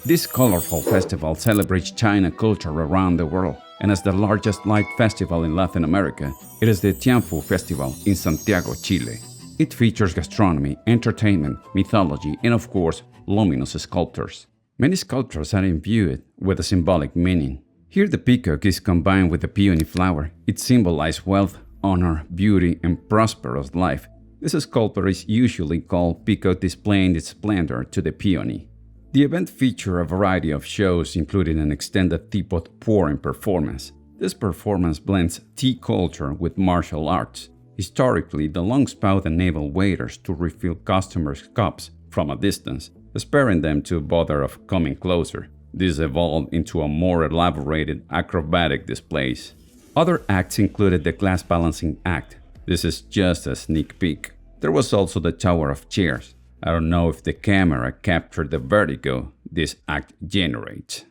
This colorful festival celebrates China culture around the world, and as the largest light festival in Latin America, it is the Tianfu Festival in Santiago, Chile. It features gastronomy, entertainment, mythology, and of course, luminous sculptures. Many sculptures are imbued with a symbolic meaning. Here the peacock is combined with the peony flower. It symbolizes wealth, honor, beauty, and prosperous life. This sculpture is usually called peacock, displaying its splendor to the peony. The event featured a variety of shows, including an extended teapot pouring performance. This performance blends tea culture with martial arts. Historically, the long spout enabled waiters to refill customers' cups from a distance, sparing them to bother of coming closer. This evolved into a more elaborated acrobatic displays. Other acts included the glass balancing act. This is just a sneak peek. There was also the Tower of Chairs. I don't know if the camera captured the vertigo this act generates.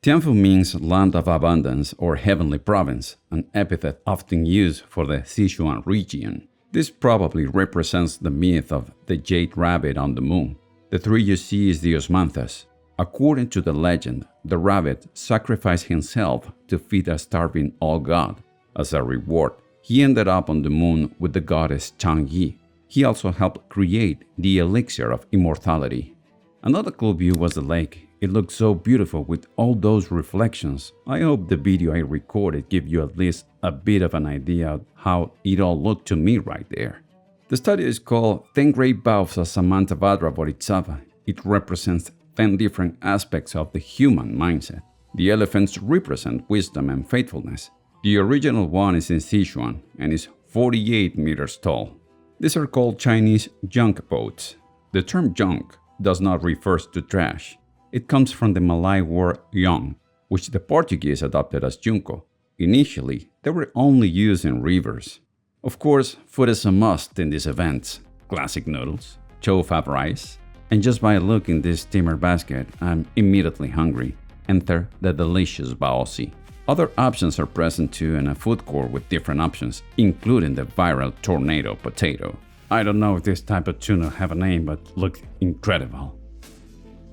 Tianfu means land of abundance or heavenly province, an epithet often used for the Sichuan region. This probably represents the myth of the Jade Rabbit on the moon. The tree you see is the osmanthus. According to the legend, the rabbit sacrificed himself to feed a starving old god. As a reward, he ended up on the moon with the goddess Tang. He also helped create the elixir of immortality. Another cool view was the lake. It looked so beautiful with all those reflections. I hope the video I recorded gave you at least a bit of an idea of how it all looked to me right there. The study is called 10 Great Vows of Samantabhadra Bodhisattva. It represents 10 different aspects of the human mindset. The elephants represent wisdom and faithfulness. The original one is in Sichuan and is 48 meters tall. These are called Chinese junk boats. The term junk does not refer to trash. It comes from the Malay word yang, which the Portuguese adopted as junco. Initially, they were only used in rivers. Of course, food is a must in these events. Classic noodles, chow fab rice, and just by looking this steamer basket, I'm immediately hungry. Enter the delicious baozi. Other options are present too in a food court with different options, including the viral tornado potato. I don't know if this type of tuna have a name, but looks incredible.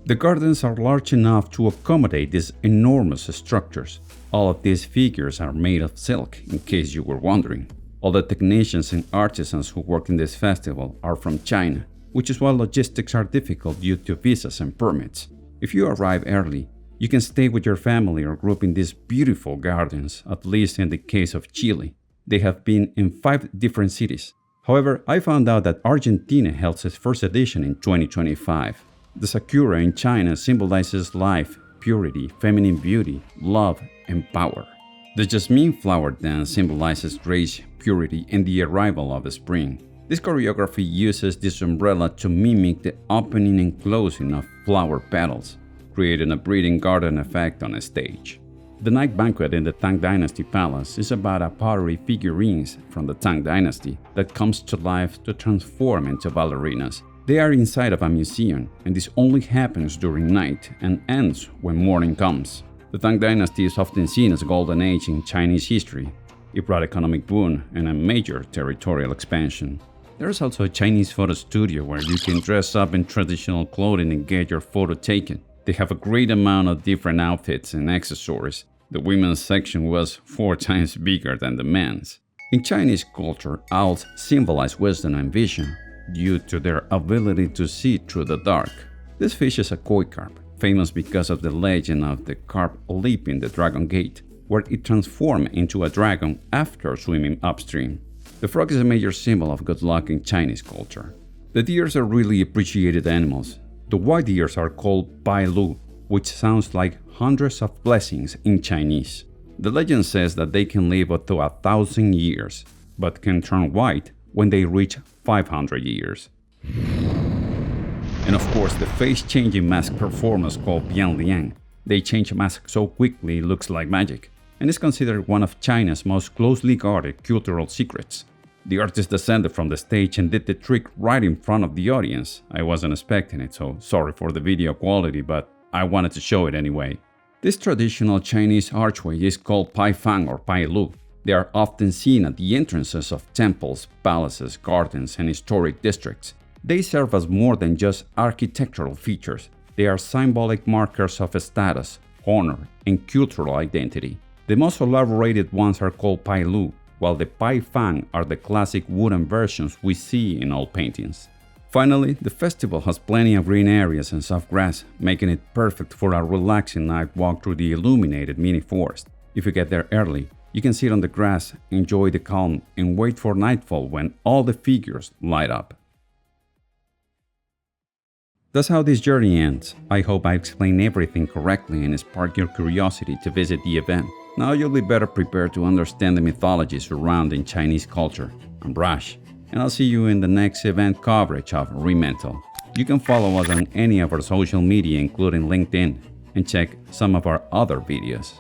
The gardens are large enough to accommodate these enormous structures. All of these figures are made of silk, in case you were wondering. All the technicians and artisans who work in this festival are from China, which is why logistics are difficult due to visas and permits. If you arrive early, you can stay with your family or group in these beautiful gardens, at least in the case of Chile. They have been in 5 different cities. However, I found out that Argentina held its first edition in 2025. The Sakura in China symbolizes life, purity, feminine beauty, love, and power. The Jazmine flower dance symbolizes grace, purity, and the arrival of spring. This choreography uses this umbrella to mimic the opening and closing of flower petals, creating a breathing garden effect on a stage. The night banquet in the Tang Dynasty Palace is about a pottery figurines from the Tang Dynasty that comes to life to transform into ballerinas. They are inside of a museum, and this only happens during night and ends when morning comes. The Tang Dynasty is often seen as a golden age in Chinese history. It brought economic boom and a major territorial expansion. There is also a Chinese photo studio where you can dress up in traditional clothing and get your photo taken. They have a great amount of different outfits and accessories. The women's section was 4 times bigger than the men's. In Chinese culture, owls symbolize wisdom and vision due to their ability to see through the dark. This fish is a Koi Carp, famous because of the legend of the carp leaping the Dragon Gate, where it transformed into a dragon after swimming upstream. The frog is a major symbol of good luck in Chinese culture. The deers are really appreciated animals. The white deers are called Pailou, which sounds like hundreds of blessings in Chinese. The legend says that they can live up to 1,000 years, but can turn white when they reach 500 years. And of course, the face-changing mask performance called Bian Liang. They change masks so quickly it looks like magic, and is considered one of China's most closely guarded cultural secrets. The artist descended from the stage and did the trick right in front of the audience. I wasn't expecting it, so sorry for the video quality, but I wanted to show it anyway. This traditional Chinese archway is called PaiFang or Pailou. They are often seen at the entrances of temples, palaces, gardens, and historic districts. They serve as more than just architectural features. They are symbolic markers of status, honor, and cultural identity. The most elaborated ones are called Pailou, while the PaiFang are the classic wooden versions we see in all paintings. Finally, the festival has plenty of green areas and soft grass, making it perfect for a relaxing night walk through the illuminated mini forest. If you get there early, you can sit on the grass, enjoy the calm, and wait for nightfall when all the figures light up. That's how this journey ends. I hope I explained everything correctly and sparked your curiosity to visit the event. Now you'll be better prepared to understand the mythology surrounding Chinese culture. I'm Rash, and I'll see you in the next event coverage of re.mental. You can follow us on any of our social media, including LinkedIn, and check some of our other videos.